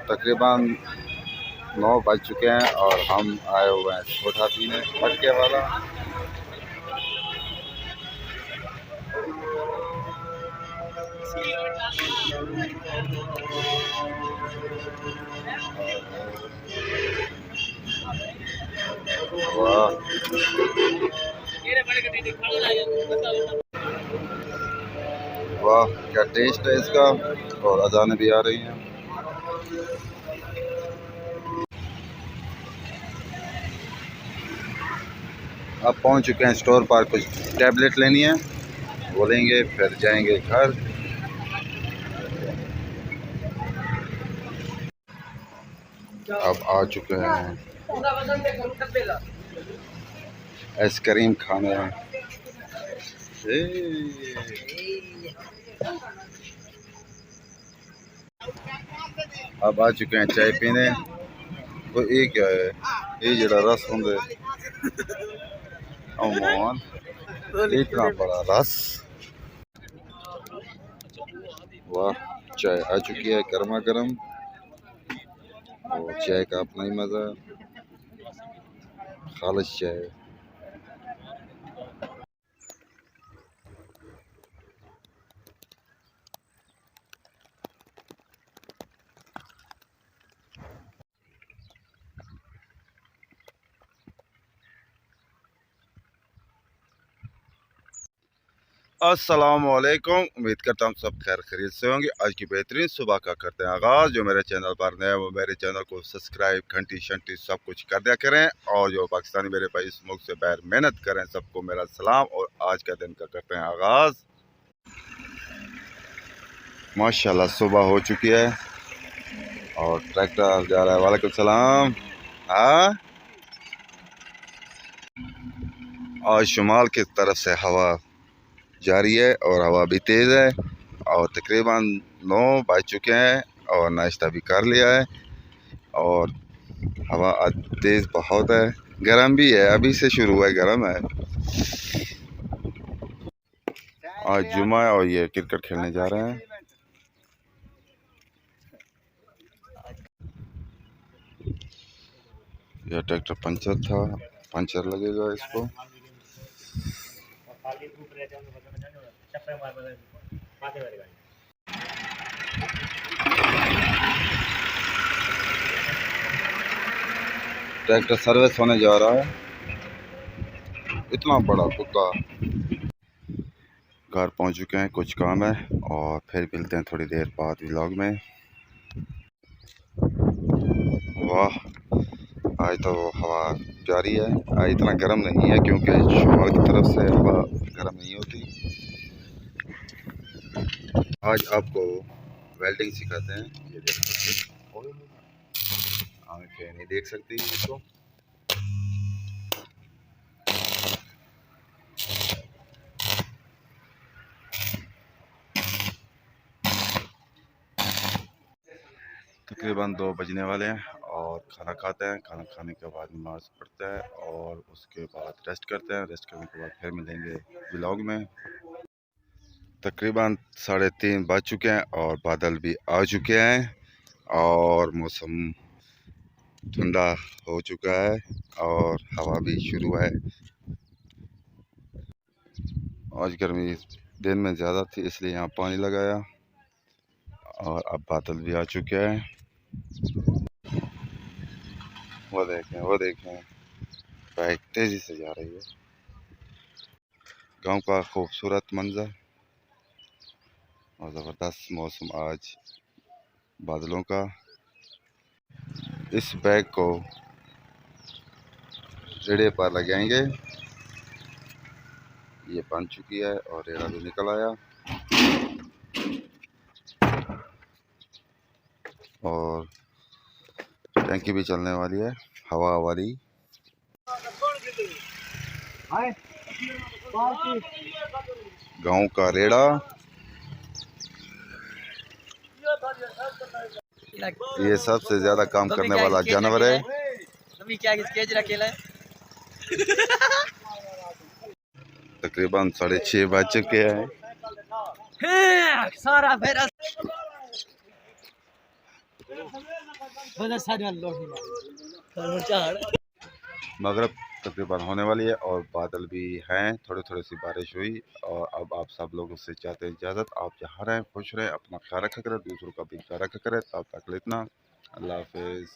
तकरीबन 9 बज चुके हैं और हम आए हुए हैं छोटा पीने मटके वाला। वाह, वाह क्या टेस्ट है इसका। और अजानें भी आ रही हैं। अब पहुंच चुके हैं स्टोर पर, कुछ टैबलेट लेनी है वो लेंगे फिर जाएंगे घर। अब आ चुके हैं आइसक्रीम खाने। अब आ चुके हैं चाय पीने। वो ये क्या है, ये जरा रस होंगे अमान, इतना बड़ा रस। वाह, चाय आ चुकी है गर्मा गर्म और चाय का अपना ही मज़ा, खालिश चाय। अस्सलामुअलैकुम, उम्मीद करता हूँ सब खैर खैरियत से होंगे। आज की बेहतरीन सुबह का करते हैं आगाज़। जो मेरे चैनल पर नए वो मेरे चैनल को सब्सक्राइब घंटी शंटी सब कुछ कर दिया करें, और जो पाकिस्तानी मेरे भाई इस मुल्क से बाहर मेहनत करें सबको मेरा सलाम। और आज का दिन का करते हैं आगाज़। माशाल्लाह सुबह हो चुकी है और ट्रैक्टर जा रहा है। वालेकुम सलाम। हाँ, आज शुमाल की तरफ से हवा जारी है और हवा भी तेज़ है और तकरीबन 9 बज चुके हैं और नाश्ता भी कर लिया है। और हवा आज तेज़ बहुत है, गर्म भी है, अभी से शुरू हुआ है, गर्म है। आज जुमा है और ये क्रिकेट खेलने जा रहे हैं। यह ट्रैक्टर पंचर था, पंचर लगेगा इसको। ट्रैक्टर सर्विस होने जा रहा है, इतना बड़ा कुत्ता। घर पहुंच चुके हैं, कुछ काम है और फिर मिलते हैं थोड़ी देर बाद व्लॉग में। वाह, आज तो हवा जारी है। आज इतना गर्म नहीं है क्योंकि शुमाल की तरफ से हवा गर्म नहीं होती। आज आपको वेल्डिंग सिखाते हैं। ये देख सकते हैं, आंखें नहीं देख सकती इसको। तकरीबन 2 बजने वाले हैं और खाना खाते हैं। खाना खाने के बाद नमाज़ पढ़ते हैं और उसके बाद रेस्ट करते हैं। रेस्ट करने के बाद फिर मिलेंगे व्लॉग में। तकरीबन 3:30 बज चुके हैं और बादल भी आ चुके हैं और मौसम ठंडा हो चुका है और हवा भी शुरू है। आज गर्मी दिन में ज़्यादा थी इसलिए यहाँ पानी लगाया और अब बादल भी आ चुके हैं। वो देखें बाइक तेज़ी से जा रही है। गांव का खूबसूरत मंजर और ज़बरदस्त मौसम आज बादलों का। इस बैग को रेड़े पर लगाएंगे। ये बन चुकी है और रेड़ा भी निकल आया और टैंकी भी चलने वाली है हवा वाली। गांव का रेड़ा, ये सबसे ज्यादा काम करने वाला जानवर है। तकरीबन 6:30 बज चुके हैं। मगरब तकरीबन होने वाली है और बादल भी हैं, थोड़ी थोड़ी सी बारिश हुई। और अब आप सब लोगों से चाहते हैं इजाज़त, आप जहाँ रहें खुश रहें, अपना ख्याल रखा करें, दूसरों का भी ख्याल रखा करें। तब तक इतना, अल्लाह हाफिज़।